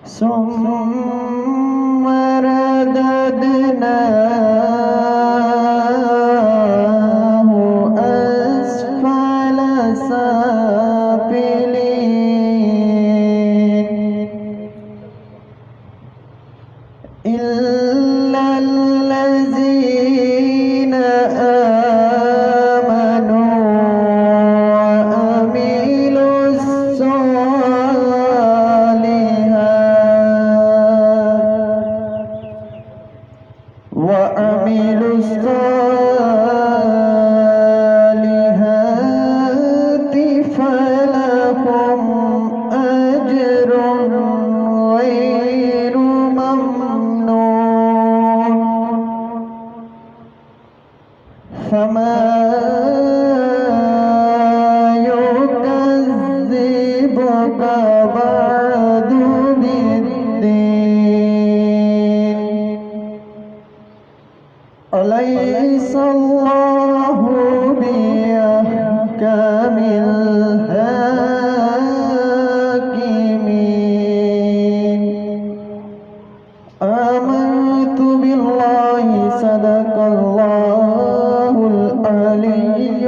ثم رددناه أسفل سافلين إلا الذين آمنوا وعملوا الصالحات فلهم أجر غير ممنون فما يكذبك بعد بالدين أليس الله بأحكم الحاكمين آمنت بالله صدق الله العلي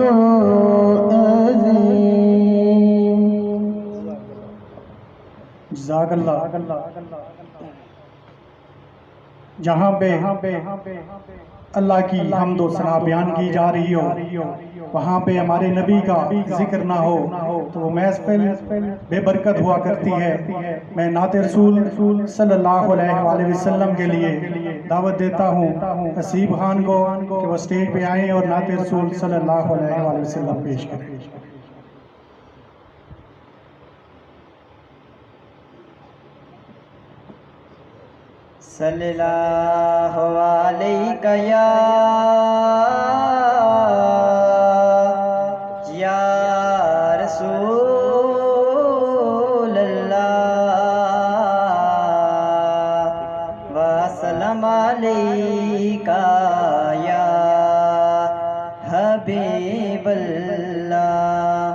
العظيم جزاک اللہ۔ جہاں پہ اللہ کی حمد و ثنا بیان کی جا رہی ہو، وہاں پہ ہمارے نبی کا ذکر نہ ہو تو وہ محفل بے برکت ہوا کرتی ہے۔ میں نعت رسول صلی اللہ علیہ وآلہ وسلم کے لیے دعوت دیتا ہوں نصیب خان کو کہ وہ سٹیج پہ آئیں اور نعت رسول صلی اللہ علیہ وآلہ وسلم پیش کریں۔ صلی اللہ علیہ یا رسول اللہ وسلم علیکہ یا حبیب اللہ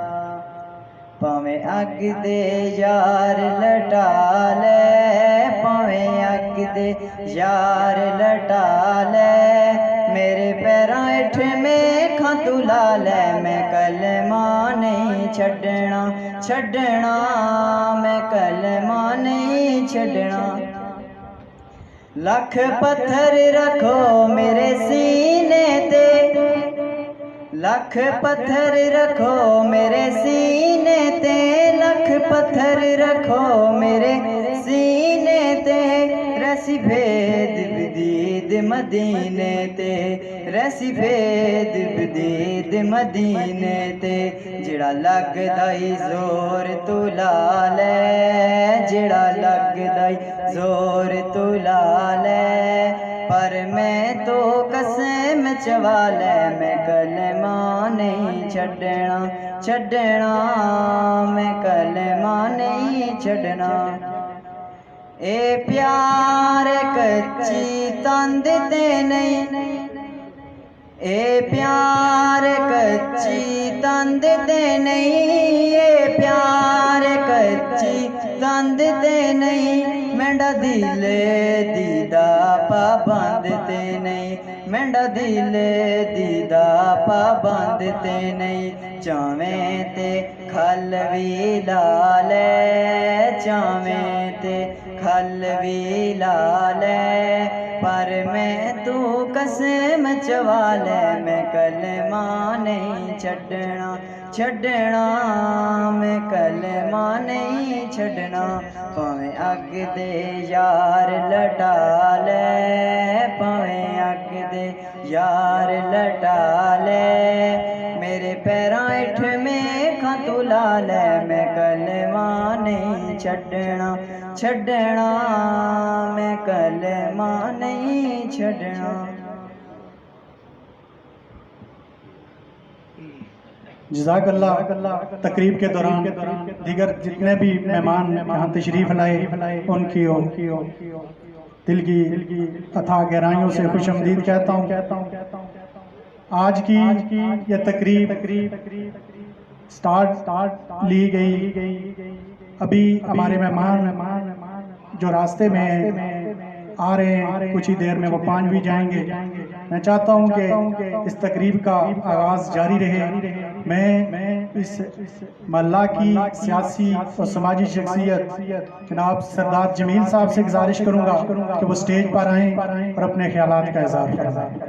پاویں اگ دے یار لٹا لے پاویں اگ دے یار لٹا لے میرے پیراں ہیٹھ میکھاں تو لا لے میں کلمہ نہیں چھڈنا چھڈنا میں کلمہ نہیں چھڈنا لکھ پتھر رکھو میرے سینے تے لکھ پتھر رکھو میرے سینے تے لکھ پتھر رکھو میرے سینے تے رسی بھید بدید مدینے تے رسی بھید بدید مدینے تے جڑا لگ دائی زور تو لا لے جڑا لگ دائی زور تو لا لے پر میں تو قسم چوا لے میں کلمہ نہیں چھڈنا چھڈنا میں کلمہ نہیں چھڈنا اے پیار کچی تند تے نہیں اے پیار کچی تند تے نہیں اے پیار کچی تند تے نہیں مینڈا دل دیدہ پابند تے نہیں مینڈا دل دیدہ پابند تے نہیں چاویں تے کھل وی لا لے چاویں تے کھل وی لا لے پر میں تو قسم چوا لے میں کلمہ نہیں چھڈنا چھڈنا میں کلمہ نہیں چھڈنا پاویں اگ دے یار لٹا لے پاویں اگ دے یار لٹا لے میرے پیراں ہیٹھ میکھاں تو لا لے میں کلمہ نہیں چھڈنا چھڈنا میں کلمہ نہیں چھڈنا جزاک اللہ۔ تقریب کے دوران دیگر جتنے بھی مہمان یہاں تشریف لائے ان کی دل کی اتھا گہرائیوں سے خوش آمدید کہتا ہوں۔ آج کی یہ تقریب سٹارٹ لی گئی، ابھی ہمارے مہمان جو راستے میں آ رہے ہیں کچھ ہی دیر میں وہ 5 بھی جائیں گے. میں چاہتا ہوں کہ اس تقریب کا آغاز جاری رہے. میں اس محلہ کی سیاسی اور سماجی شخصیت جناب سردار جمیل صاحب سے گزارش کروں گا کہ وہ سٹیج پر آئیں اور اپنے خیالات کا اظہار کریں.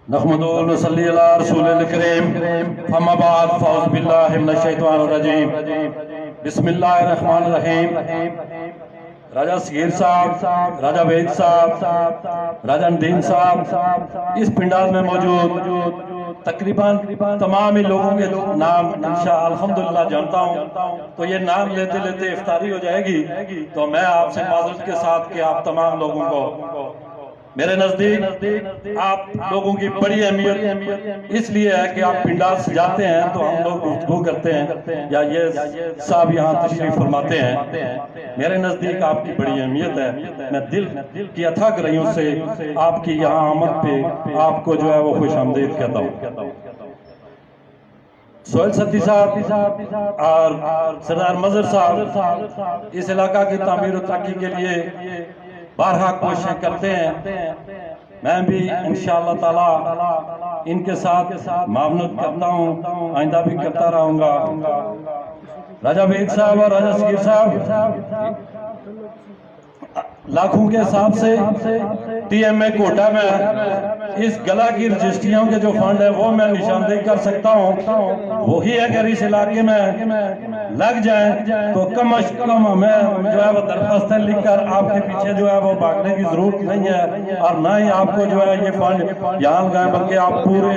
نحمد و نصلی علی رسول الکریم اما بعد فاعوذ باللہ من الشیطان الرجیم بسم اللہ الرحمن الرحیم. راجہ صغیر صاحب، راجہ وید صاحب، راجہ ندیم صاحب اس پنڈال میں موجود تقریباً تمام لوگوں کے نام انشاءاللہ الحمدللہ جانتا ہوں. تو یہ نام لیتے لیتے افطاری ہو جائے گی، تو میں آپ سے معذرت کے ساتھ کہ آپ تمام لوگوں کو میرے نزدیک آپ لوگوں کی بڑی اہمیت اس لیے ہے کہ آپ پنڈال سجاتے ہیں تو ہم لوگ گفتگو کرتے ہیں یا یہ صاحب یہاں تشریف فرماتے ہیں. میرے نزدیک آپ کی بڑی اہمیت ہے. میں دل کی اتھا گرہیوں سے آپ کی یہاں آمد پہ آپ کو جو ہے وہ خوش آمدید کہتا ہوں. سہیل ستی صاحب اور سردار مظہر صاحب اس علاقہ کی تعمیر و ترقی کے لیے بارہا کوششیں کرتے ہیں. میں بھی انشاءاللہ تعالی ان کے ساتھ معاونت کرتا ہوں، آئندہ بھی کرتا رہوں گا. راجہ وید صاحب اور راجہ صغیر صاحب لاکھوں کے حساب سے ٹی ایم اے کوٹا میں اس گلا کی رجسٹریوں کے جو فنڈ ہے وہ میں نشاندہی کر سکتا ہوں. وہی اگر اس علاقے میں لگ جائیں تو کم از کم ہمیں جو ہے وہ درخواستیں لکھ کر آپ کے پیچھے جو ہے وہ بھاگنے کی ضرورت نہیں ہے، اور نہ ہی آپ کو جو ہے یہ فنڈ یہاں لگائیں، بلکہ آپ پورے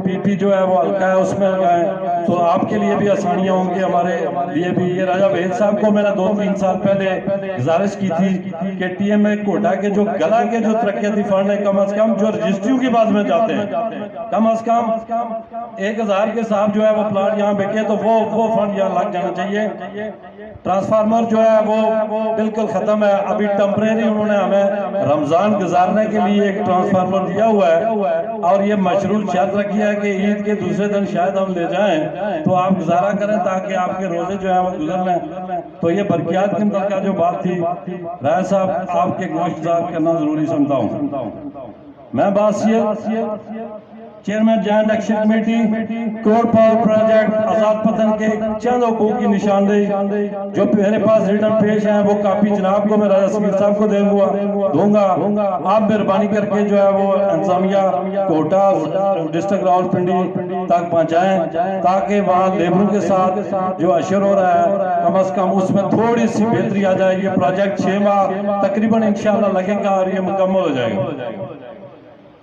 پی پی جو ہے وہ ہلکا ہے اس میں لگائیں تو آپ کے لیے بھی آسانیاں ہوں گی، ہمارے لیے بھی. یہ راجہ وید صاحب کو میں نے 2-3 سال پہلے گزارش کی تھی کہ ٹی ایم اے کوٹا کے جو گلا کے جو ترقیاتی فنڈ ہیں کم از کم جو رجسٹریوں کی بات میں جاتے ہیں کم از کم 1000 کے ساتھ جو ہے وہ پلاٹ یہاں بکے تو وہ فنڈ یہاں لگ جانا چاہیے. ٹرانسفارمر جو ہے وہ بالکل ختم ہے. ابھی ٹمپریری انہوں نے ہمیں رمضان گزارنے کے لیے ایک ٹرانسفارمر دیا ہوا ہے اور یہ مشروط شرط رکھی ہے کہ عید کے دوسرے دن شاید ہم لے جائیں تو آپ گزارا کریں تاکہ آپ کے روزے جو ہے وہ گزر لیں. تو یہ برکیات کے اندر کا جو بات تھی رائے صاحب آپ کے گوشت گزار کرنا ضروری سمجھتا ہوں. میں بات chairman joint action committee Karot power project Azad Pattan کے چند حقوق کی نشاندہی جو میرے پاس ریٹن پیش ہیں وہ کاپی جناب کو میں راجہ صغیر صاحب کو دوں گا. آپ مہربانی کر کے جو ہے وہ انتظامیہ کوٹا ڈسٹرکٹ راولپنڈی تک پہنچائیں تاکہ وہاں لیبروں کے ساتھ جو اشر ہو رہا ہے کم از کم اس میں تھوڑی سی بہتری آ جائے. یہ پروجیکٹ 6 ماہ تقریباً انشاءاللہ لگے گا اور یہ مکمل ہو جائے گا.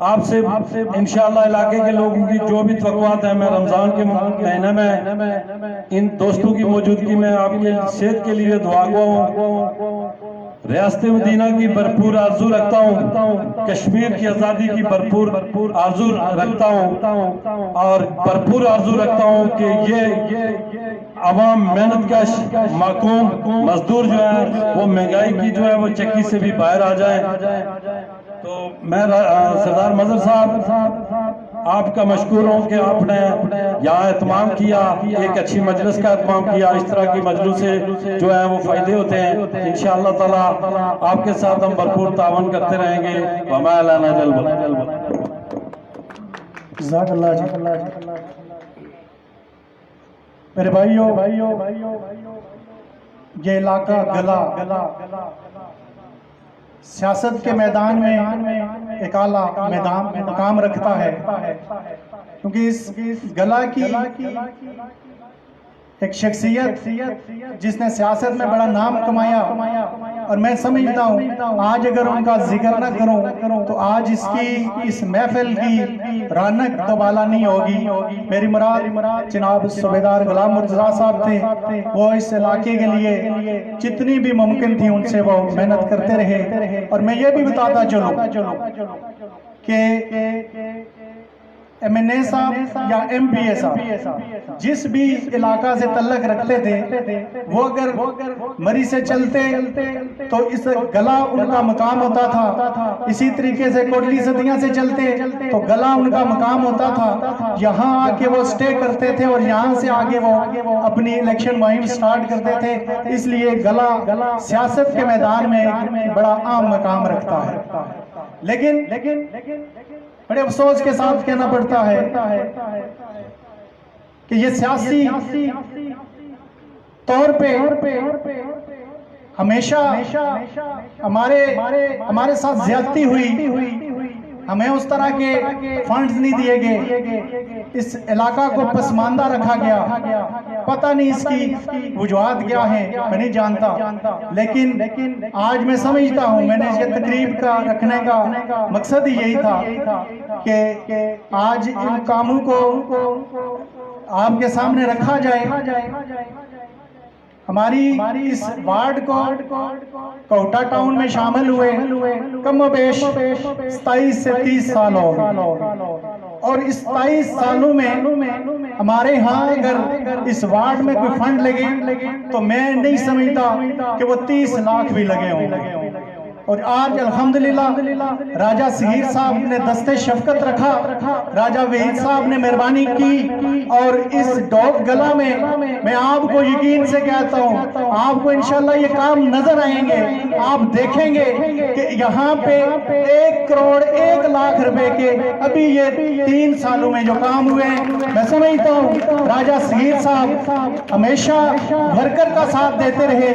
آپ سے انشاءاللہ علاقے کے لوگوں کی جو بھی توقعات ہیں میں رمضان کے مہینے میں ان دوستوں کی موجودگی میں آپ کی صحت کے لیے دعا گو ہوں. ریاست مدینہ کی بھرپور آرزو رکھتا ہوں، کشمیر کی آزادی کی بھرپور آرزو رکھتا ہوں اور بھرپور آرزو رکھتا ہوں کہ یہ عوام محنت کش معقوم مزدور جو ہے وہ مہنگائی کی جو ہے وہ چکی سے بھی باہر آ جائیں. تو میں سردار مظہر صاحب آپ کا مشکور ہوں کہ آپ نے یہاں اہتمام کیا، ایک اچھی مجلس کا اہتمام کیا. اس طرح کی مجلس سے جو ہے وہ فائدے ہوتے ہیں. انشاءاللہ تعالی آپ کے ساتھ ہم بھرپور تعاون کرتے رہیں گے. وما لنا الا البلاغ. جزاک اللہ جی. میرے بھائیو یہ علاقہ گلا سیاست کے میدان میں ایک اعلیٰ مقام رکھتا ہے کیونکہ اس گلا کی ایک شخصیت جس نے سیاست میں بڑا نام کمایا اور میں سمجھتا ہوں آج اگر ان کا ذکر نہ کروں تو آج اس محفل کی رونق دوبالا نہیں ہوگی. میری مراد جناب صوبیدار غلام مرتضیٰ صاحب تھے. وہ اس علاقے کے لیے جتنی بھی ممکن تھی ان سے وہ محنت کرتے رہے. اور میں یہ بھی بتاتا چلوں کہ MNA صاحب یا MPA صاحب جس بھی علاقہ سے تعلق رکھتے تھے وہ اگر مری سے چلتے تو اس گلا ان کا مقام ہوتا تھا، اسی طریقے سے کوٹلی صدیاں سے چلتے تو گلا ان کا مقام ہوتا تھا، یہاں آ کے وہ سٹے کرتے تھے اور یہاں سے آگے وہ اپنی الیکشن مہم سٹارٹ کرتے تھے. اس لیے گلا سیاست کے میدان میں بڑا اہم مقام رکھتا ہے. لیکن بڑے افسوس کے ساتھ کہنا پڑتا ہے کہ یہ سیاسی طور پہ ہمیشہ ہمارے ساتھ زیادتی ہوئی، ہمیں اس طرح کے فنڈز نہیں دیے گئے، اس علاقہ کو پسماندہ رکھا گیا. پتہ نہیں اس کی وجوہات کیا ہیں، میں نہیں جانتا، لیکن آج میں سمجھتا ہوں میں نے یہ تقریب کا رکھنے کا مقصد ہی یہی تھا کہ آج ان کاموں کو آپ کے سامنے رکھا جائے. ہماری اس وارڈ کو کوٹا ٹاؤن میں شامل ہوئے کم و بیش 27 سے 30 سال ہو گئے، اور اس 27 سالوں میں ہمارے ہاں اگر اس وارڈ میں کوئی فنڈ لگے تو میں نہیں سمجھتا کہ وہ 30 لاکھ بھی لگے ہوں گے. اور آج الحمدللہ راجہ صغیر صاحب نے دست شفقت رکھا، راجہ وحید صاحب نے مہربانی کی، اور اس ڈوک گلا میں آپ کو یقین سے کہتا ہوں آپ کو انشاءاللہ یہ کام نظر آئیں گے. آپ دیکھیں گے کہ یہاں پہ 1 کروڑ 1 لاکھ روپے کے ابھی یہ 3 سالوں میں جو کام ہوئے ہیں. میں سمجھتا ہوں راجہ صغیر صاحب ہمیشہ ورکر کا ساتھ دیتے رہے،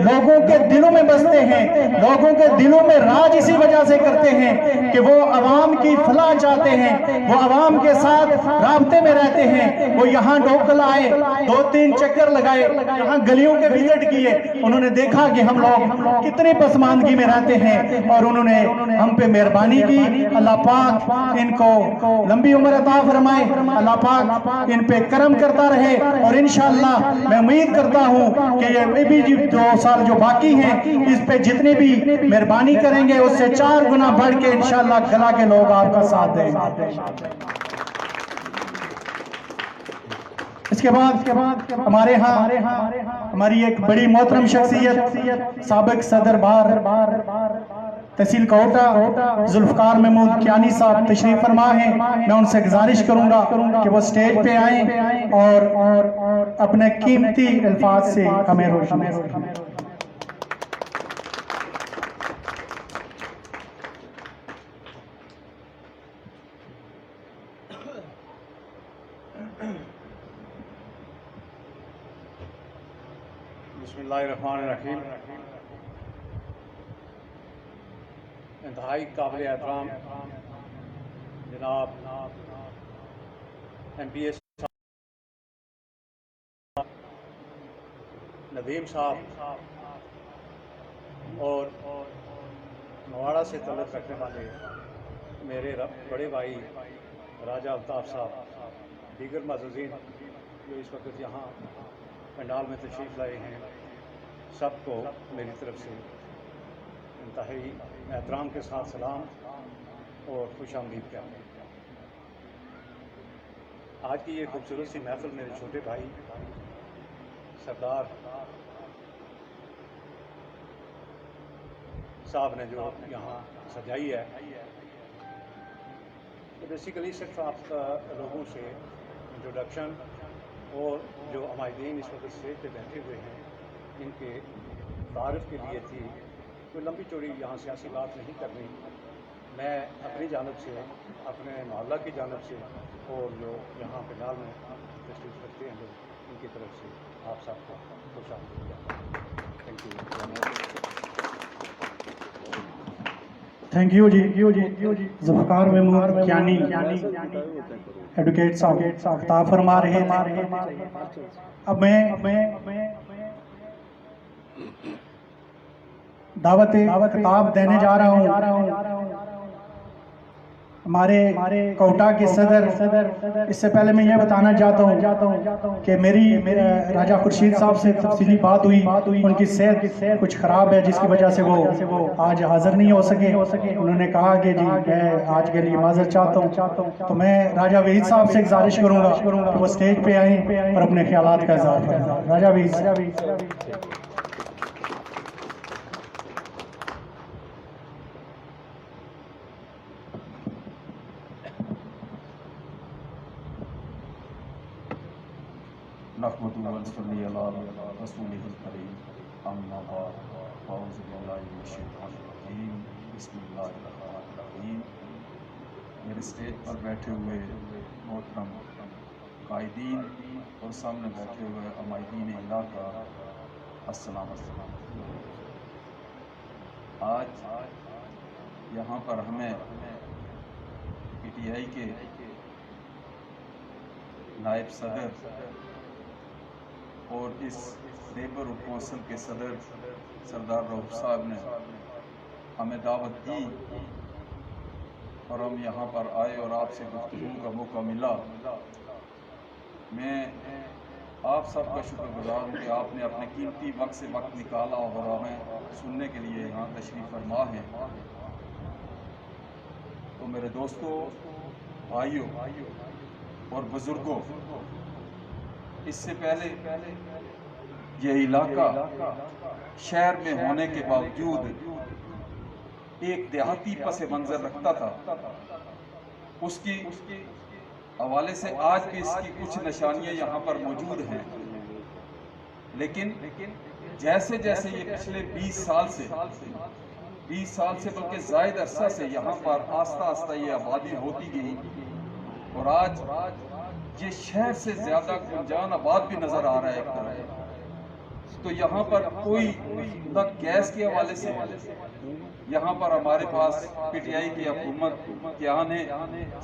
لوگوں کے دلوں میں بستے ہیں، لوگوں کے دلوں میں راج اسی وجہ سے کرتے ہیں کہ وہ عوام کی فلاح چاہتے ہیں، وہ عوام کے ساتھ رابطے میں رہتے ہیں. وہ یہاں ڈوکل آئے، 2-3 چکر لگائے، یہاں گلیوں کے وزٹ کیے، انہوں نے دیکھا کہ ہم لوگ کتنی پسماندگی میں رہتے ہیں، اور انہوں نے ہم پہ مہربانی کی. اللہ پاک ان کو لمبی عمر عطا فرمائے، اللہ پاک ان پہ کرم کرتا رہے، اور انشاءاللہ میں امید کرتا ہوں کہ یہ ابھی 2 سال جو باقی ہیں اس پہ جتنی بھی مہربانی کریں گے اس سے 4 گنا بڑھ کے انشاءاللہ گلا کے لوگ آپ کا ساتھ دیں گے. اس کے بعد ہمارے ہاں ہماری ایک بڑی محترم شخصیت سابق صدر بار تحصیل کوٹا ذوالفقار محمود کیانی صاحب تشریف فرما ہیں. میں ان سے گزارش کروں گا کہ وہ سٹیج پہ آئیں اور اپنے قیمتی الفاظ سے ہمیں روشنی دیں. بسم اللہ الرحمن الرحیم. انتہائی قابل احترام جناب MPA صاحب، ندیم صاحب، اور نواڑا سے تعلق رکھنے والے میرے بڑے بھائی راجہ الطاف صاحب، دیگر معززین جو اس وقت یہاں پنڈال میں تشریف لائے ہیں، سب کو میری طرف سے انتہائی احترام کے ساتھ سلام اور خوش آمدید کہتے ہیں. آج کی یہ خوبصورت سی محفل میرے چھوٹے بھائی سردار صاحب نے جو یہاں سجائی ہے، تو بیسیکلی صرف آپ لوگوں سے انٹروڈکشن اور جو عمائدین اس وقت اسٹیج پہ بیٹھے ہوئے ہیں ان کے تعارف کے لیے تھی. کوئی لمبی چوڑی یہاں سیاسی بات نہیں کرنی. میں اپنی جانب سے، اپنے محلہ کی جانب سے، اور جو یہاں پنڈال میں تشریف رکھتے ہیں لوگ، ان کی طرف سے آپ سب کو خوش آمدید کرتا ہوں. تھینک یو جی. ذوالفقار محمود کیانی ایڈوکیٹ صاحب خطاب فرما رہے ہیں. اب میں دعوت خطاب دینے جا رہا ہوں ہمارے کوٹا کے صدر، اس سے پہلے میں یہ بتانا چاہتا ہوں کہ میری راجہ خورشید صاحب سے تفصیلی بات ہوئی، ان کی صحت کچھ خراب ہے جس کی وجہ سے وہ آج حاضر نہیں ہو سکے۔ انہوں نے کہا کہ جی میں آج کے لیے معذرت چاہتا ہوں، تو میں راجہ وحید صاحب سے گزارش کروں گا کہ وہ اسٹیج پہ آئیں اور اپنے خیالات کا اظہار کریں۔ راجہ وحید۔ نحمده ونصلي على رسوله الكريم اما بعد اعوذ باللہ من الشیطان الرجیم بسم اللہ الرحمن الرحیم۔ میرے اسٹیج پر بیٹھے ہوئے محترم قائدین اور سامنے بیٹھے ہوئے عمائدین علاقہ، السلام علیکم۔ آج یہاں پر ہمیں پی ٹی آئی کے نائب صدر اور اس لیبر کونسل کے صدر سردار رؤوف صاحب نے ہمیں دعوت دی اور ہم یہاں پر آئے اور آپ سے گفتگو کا موقع ملا۔ میں آپ سب کا شکر گزار ہوں کہ آپ نے اپنے قیمتی وقت سے وقت نکالا اور ہمیں سننے کے لیے یہاں تشریف فرما ہیں۔ تو میرے دوستوں، بھائیوں اور بزرگوں، اس سے پہلے یہ علاقہ شہر میں ہونے کے باوجود ایک دیہاتی پس منظر رکھتا تھا۔ اس کی حوالے سے آج بھی اس کی کچھ نشانیاں یہاں پر موجود ہیں، لیکن جیسے جیسے یہ پچھلے 20 سال سے بلکہ زائد عرصہ سے یہاں پر آہستہ آہستہ یہ آبادی ہوتی گئی اور آج یہ شہر سے زیادہ گنجان آباد بھی نظر آ رہا ہے ایک طرح۔ تو یہاں پر کوئی نہ گیس کے حوالے سے، یہاں پر ہمارے پاس پی ٹی آئی کی حکومت کے آنے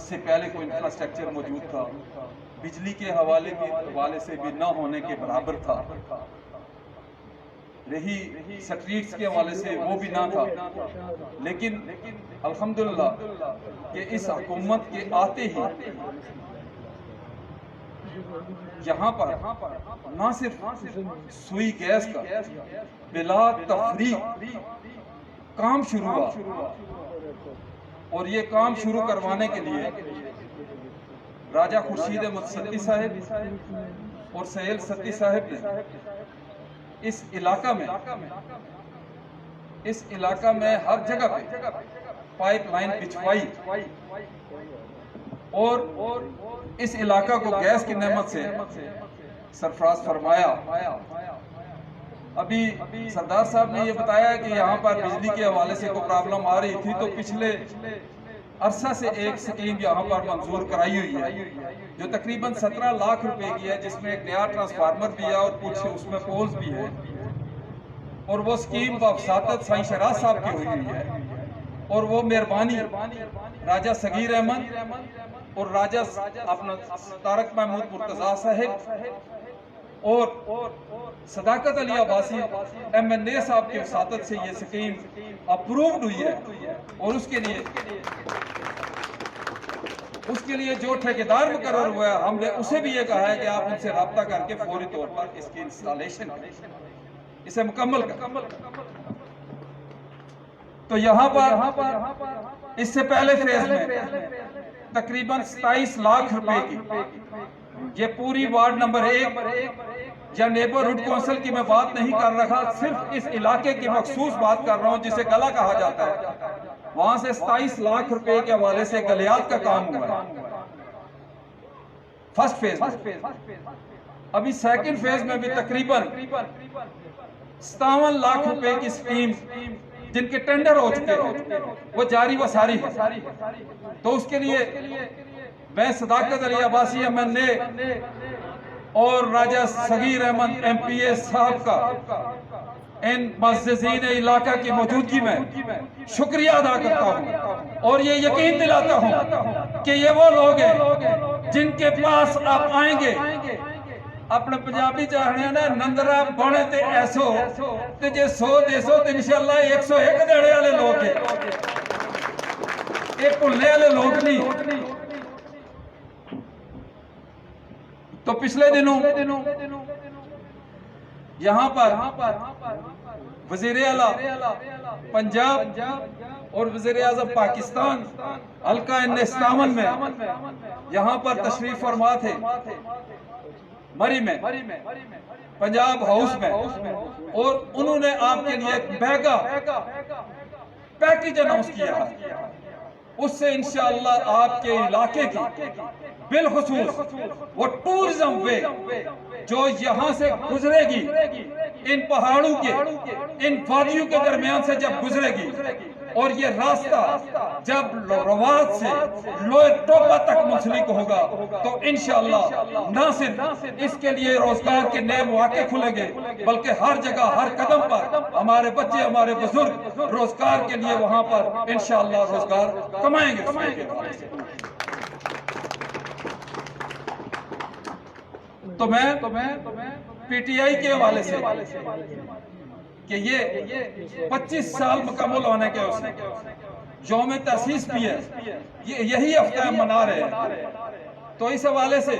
سے پہلے کوئی انفراسٹرکچر موجود تھا، بجلی کے حوالے سے بھی نہ ہونے کے برابر تھا، رہی سٹریٹس کے حوالے سے وہ بھی نہ تھا۔ لیکن الحمدللہ کہ اس حکومت کے آتے ہی یہاں پر نہ صرف سوئی گیس کا بلا تفریق کام شروع ہوا، اور یہ کام شروع کروانے کے لیے راجہ خورشید احمد ستی صاحب اور سہیل ستی صاحب نے اس علاقہ میں ہر جگہ پہ پائپ لائن بچھوائی اور اس علاقہ کو گیس کی نعمت سے سرفراز فرمایا۔ ابھی سردار صاحب نے یہ بتایا کہ یہاں پر بجلی کے حوالے سے کوئی پرابلم آ رہی تھی، تو پچھلے عرصہ سے ایک سکیم یہاں پر منظور کرائی ہوئی ہے جو تقریباً 17 لاکھ روپے کی ہے، جس میں ایک نیا ٹرانسفارمر بھی ہے اور کچھ اس میں پولز بھی ہے، اور وہ سکیم بوساطت سائیں شہراز صاحب کی ہوئی ہے، اور وہ مہربانی راجہ صغیر احمد اور راجہ اپنا طارق محمود مرتضیٰ صاحب اور صداقت علی عباسی ایم این اے صاحب کے وساطت سے یہ سکیم اپرووڈ ہوئی ہے، اور اس کے لیے جو ٹھیکیدار مقرر ہوا ہے، ہم نے اسے بھی یہ کہا ہے کہ آپ ان سے رابطہ کر کے فوری طور پر اس کی انسٹالیشن اسے مکمل کریں۔ تو یہاں پر اس سے پہلے فیز میں تقریباً 27 لاکھ روپے کی یہ پوری وارڈ نمبر 1 یا نیبرہڈ کونسل کی میں بات نہیں کر رہا، صرف اس علاقے کی مخصوص بات کر رہا ہوں جسے گلا کہا جاتا ہے، وہاں سے 27 لاکھ روپے کے حوالے سے گلیات کا کام ہوا ہے فرسٹ فیز میں۔ ابھی سیکنڈ فیز میں بھی تقریباً 57 لاکھ روپے کی سکیم جن کے ٹینڈر ہو چکے ہیں وہ جاری و ساری ہے۔ تو اس کے لیے میں صداقت علی عباسی ایم این اے اور راجہ صغیر احمد ایم پی اے صاحب کا ان معززین علاقہ کی موجودگی میں شکریہ ادا کرتا ہوں، اور یہ یقین دلاتا ہوں کہ یہ وہ لوگ ہیں جن کے پاس آپ آئیں گے اپنے پنجابی چاہنے نا نندرہ بڑھے تے ایسو تے جے 100 دیسو تے انشاءاللہ 101 دیڑے والے لوگ ہیں۔ یہ بھولنے والے لوگ نہیں. تو پچھلے دنوں یہاں پر وزیر اعلیٰ پنجاب اور وزیر اعظم پاکستان حلقہ استامن میں یہاں پر تشریف فرما تھے مری میں پنجاب ہاؤس میں, اور انہوں نے آپ کے لیے ایک بیگا پیکیج اناؤنس کیا ہے. اس سے انشاءاللہ آپ کے علاقے کی بالخصوص وہ ٹورزم وے جو یہاں سے گزرے گی, ان پہاڑوں کے ان وادیوں کے درمیان سے جب گزرے گی, اور یہ راستہ جب روات سے لوئے ٹوپا تک منسلک ہوگا, تو انشاءاللہ نہ صرف اس کے لیے روزگار کے نئے مواقع کھلیں گے, بلکہ ہر جگہ ہر قدم پر ہمارے بچے ہمارے بزرگ روزگار کے لیے وہاں پر انشاءاللہ روزگار کمائیں گے. تو میں پی ٹی آئی کے حوالے سے کہ یہ 25 سال مکمل ہونے کے اس یوم تاسیس بھی ہے, یہی ہفتہ ہم منا رہے ہیں, تو اس حوالے سے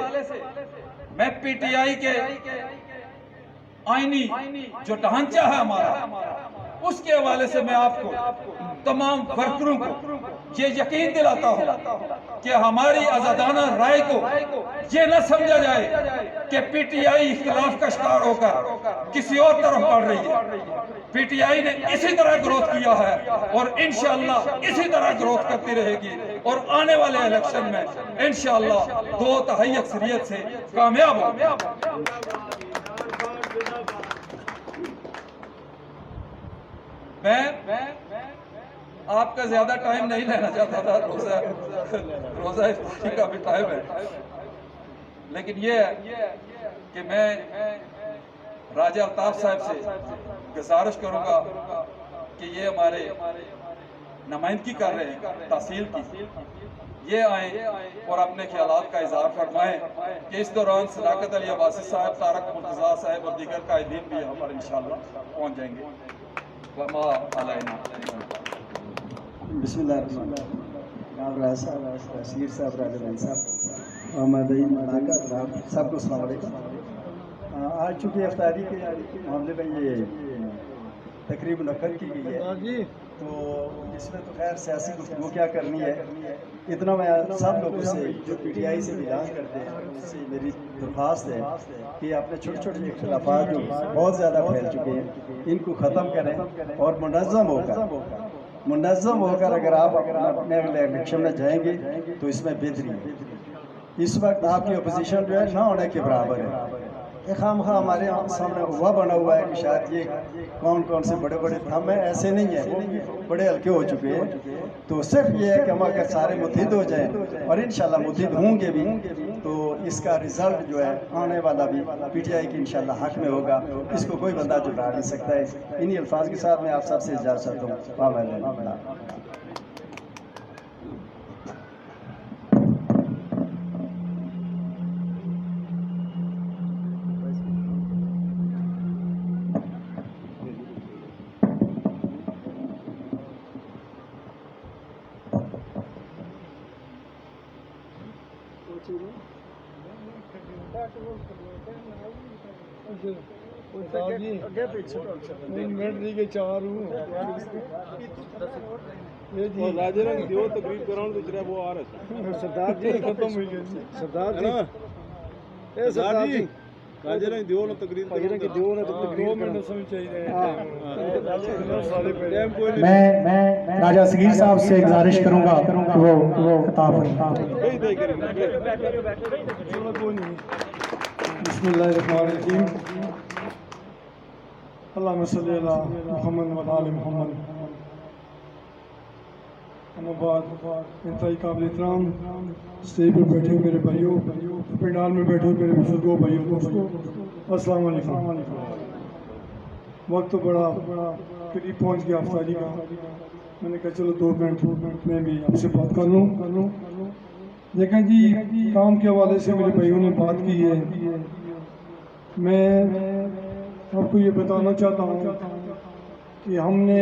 میں پی ٹی آئی کے آئینی جو ڈھانچہ ہے ہمارا, اس کے حوالے سے میں آپ کو تمام ورکروں کو یہ یقین دلاتا ہوں کہ ہماری آزادانہ رائے کو یہ نہ سمجھا جائے کہ پی ٹی آئی اختلاف کا شکار ہو کر کسی اور طرف بڑھ رہی ہے. پی ٹی آئی نے اسی طرح گروتھ کیا ہے اور انشاءاللہ اسی طرح گروتھ کرتی رہے گی, اور آنے والے الیکشن میں انشاءاللہ 2/3 اکثریت سے کامیاب ہوگی. میں آپ کا زیادہ ٹائم نہیں لینا چاہتا تھا, روزہ افطاری کا بھی ٹائم ہے, لیکن یہ ہے کہ میں راجہ الطاف صاحب سے گزارش کروں گا کہ یہ ہمارے نمائندگی کر رہے ہیں تحصیل کی, یہ آئیں اور اپنے خیالات کا اظہار فرمائیں کہ اس دوران صداقت علی عباسی صاحب, طارق مرتضیٰ صاحب اور دیگر قائدین بھی یہاں پر انشاءاللہ پہنچ جائیں گے. وما علینا. بسم اللہ الرحمن الرحیم. راز صاحب, رشید صاحب, راجہ بین صاحب, آمدین ملاقات, سب کو السلام علیکم. آج چونکہ افطاری کے معاملے میں یہ تقریب منعقد کی گئی ہے, تو اس میں تو خیر سیاسی گفتگو کیا کرنی ہے, اتنا میں سب لوگوں سے جو پی ٹی آئی سے بلانگ کرتے ہیں اس سے میری درخواست ہے کہ اپنے چھوٹے چھوٹے اختلافات جو بہت زیادہ پھیل چکے ہیں ان کو ختم کریں, اور منظم ہو کر اگر آپ اپنے اگلے الیکشن میں جائیں گے تو اس میں بہتری ہے. اس وقت آپ کی اپوزیشن جو ہے نہ ہونے کے برابر ہے. خواہ ہمارے سامنے ہوا بنا ہوا ہے کہ شاید یہ کون سے بڑے ہم ہیں, ایسے نہیں ہیں, وہ بڑے ہلکے ہو چکے ہیں. تو صرف یہ ہے کہ ہم اگر سارے متحد ہو جائیں, اور انشاءاللہ متحد ہوں گے بھی, تو اس کا رزلٹ جو ہے آنے والا بھی پی ٹی آئی کی انشاءاللہ حق میں ہوگا. اس کو کوئی بندہ جھٹلا نہیں سکتا ہے. انہی الفاظ کے ساتھ میں آپ سب سے اجازت چاہتا ہوں. راجے رنگ دیو تقریب کراؤں تو جرا وہ آ رہا سردار جی ختم ہوئی گئی. سردار جی راجے رنگ دیو نو تقریب دیو نو تقریب 2 منٹ سمجھ چاہیے. میں راجہ صغیر صاحب سے گزارش کروں گا کہ وہ خطاب بسم اللہ الرحمن الرحیم. اللہم صلی اللہ محمد و آل محمد. اما بعد, انتہائی قابل احترام اسٹیج پر بیٹھے میرے بھائیوں, پنڈال میں بیٹھے میرے بزرگوں, بھائیوں دوستوں, السلام علیکم. وقت تو بڑا قریب پہنچ گیا افطاری کا. میں نے کہا چلو 2 منٹ میں بھی آپ سے بات کر لوں. دیکھیں جی, کام کے حوالے سے میرے بھائیوں نے بات کی ہے. میں آپ کو یہ بتانا چاہتا ہوں کہ ہم نے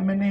MNA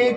1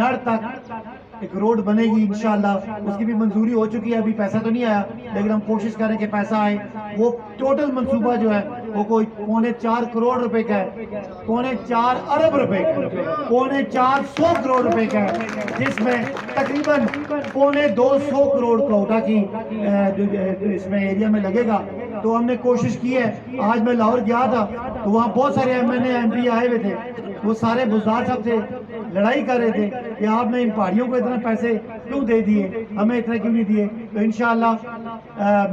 نڑ تک ایک روڈ بنے گی انشاءاللہ. اس کی بھی منظوری ہو چکی ہے, ابھی پیسہ تو نہیں آیا لیکن ہم کوشش کریں کہ پیسہ آئے. وہ ٹوٹل منصوبہ جو ہے وہ کوئی 4.25 کروڑ روپے کا ہے, 4.25 ارب روپے کا ہے, 450 کروڑ روپے کا ہے, جس میں تقریباً 250 کروڑ کوٹا کی اس میں ایریا میں لگے گا. تو ہم نے کوشش کی ہے. آج میں لاہور گیا تھا تو وہاں بہت سارے ایم پی آئے ہوئے تھے, وہ سارے بزدار صاحب سے لڑائی کر رہے تھے کہ آپ نے ان پہاڑیوں کو اتنا پیسے کیوں دے دیے, ہمیں اتنا کیوں نہیں دیے. تو انشاءاللہ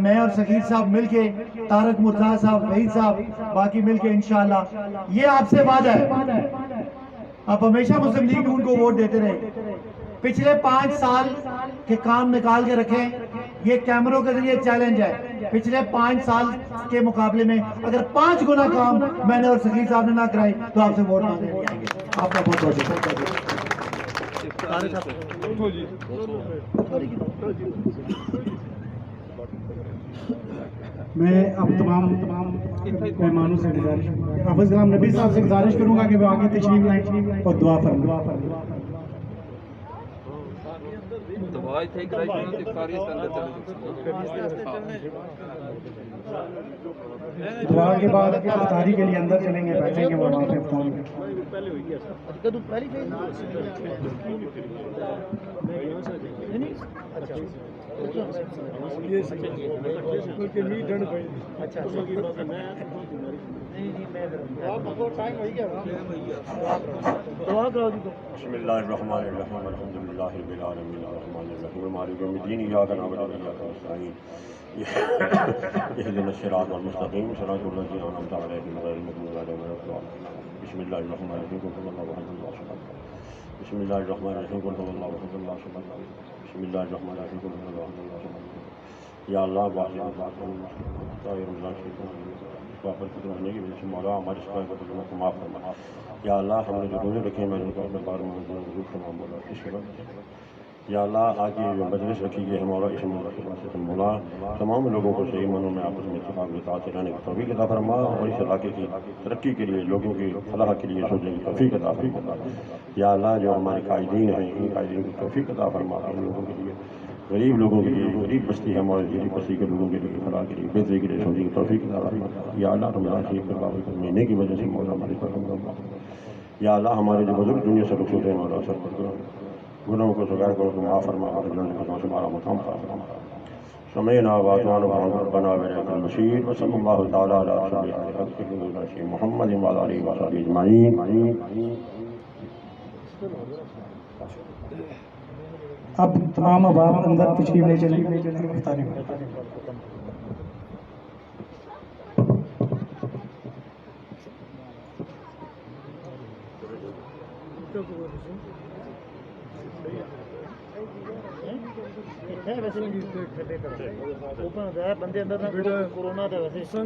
میں اور سکیر صاحب مل کے, طارق مرتضیٰ صاحب, وحید صاحب, باقی مل کے انشاءاللہ یہ آپ سے وعدہ ہے. آپ ہمیشہ مسلم لیگ نون کو ووٹ دیتے رہے. پچھلے 5 سال کے کام نکال کے رکھیں, یہ کیمروں کے ذریعے چیلنج ہے. پچھلے 5 سال کے مقابلے میں اگر 5 گنا کام میں نے اور سکیر صاحب نے نہ کرائی تو آپ سے ووٹ مانگنے نہیں آئیں گے. آپ کا بہت بہت شکریہ. میں اب تمام مہمانوں سے گزارش, حافظ غلام نبی صاحب سے گزارش کروں گا کہ وہ آگے تشریف لائیں اور دعا فرمائیں. دعا کے بعد افطاری کے لیے اندر چلیں گے, بیٹھیں گے وہاں پہ افطاری میں. بسم اللہ الرحمن الرحیم الحمد للہ رب العالمین الرحمن الرحیم مالک یوم الدین ایاک نعبد و ایاک نستعین اهدنا الصراط المستقیم صراط الذین انعمت علیہم غیر المغضوب علیہم ولا الضالین. بسم اللہ الرحمن الرحیم قل هو اللہ احد اللہ الصمد. بسم اللہ الرحمن الرحیم قل هو اللہ احد اللہ الصمد. بسم اللہ الرحمن الرحیم قل هو اللہ احد اللہ الصمد. یا اللہ باقی طاہر اللہ شیطان واپس کی ہونے کی وجہ سے مولا ہمارے سوائے کو معاف فرما. یا اللہ ہم نے جو روزے رکھے ہیں میں نے اپنے بارے میں ضرور فرما مولا اس وقت. یا اللہ آج یہ جو مجلس رکھی گئی ہے مولا اس مجلس سے مولا تمام لوگوں کو صحیح منوں میں آپس میں اتفاق کے ساتھ رہنے کی توفیق عطا فرما اور اس علاقے کی ترقی کے لیے لوگوں کی فلاح کے لیے سوچنے کی توفیق عطا فرما. یا اللہ جو ہمارے قائدین ہیں ان قائدین کی توفیق عطا فرما. ان لوگوں کے لیے غریب لوگوں کے لیے, غریب بستی ہے ہمارے غریب بستی کے لوگوں کے لیے فلاح کے لیے بہتری کے لیے سوچنے کی توفیق عطا فرما. یا اللہ رمضان شریف کے بابت مہینے کی وجہ سے مولا ہماری پر رحم. یا اللہ ہمارے جو بزرگ دنیا سے رخصت ہیں مولا سب پر گناہوں کو سگار کرو تو معاف فرما اور جنت کے سے ہمارا مقام فرما. سمعنا واطعنا ربنا وإليك المصير وصلى الله تعالى على سيدنا محمد وعلى آله وصحبه أجمعين. اب تمام احباب اندر تشریف لے چلیں افطاری میں. ویسے بندے اندر کورونا تھا ویسے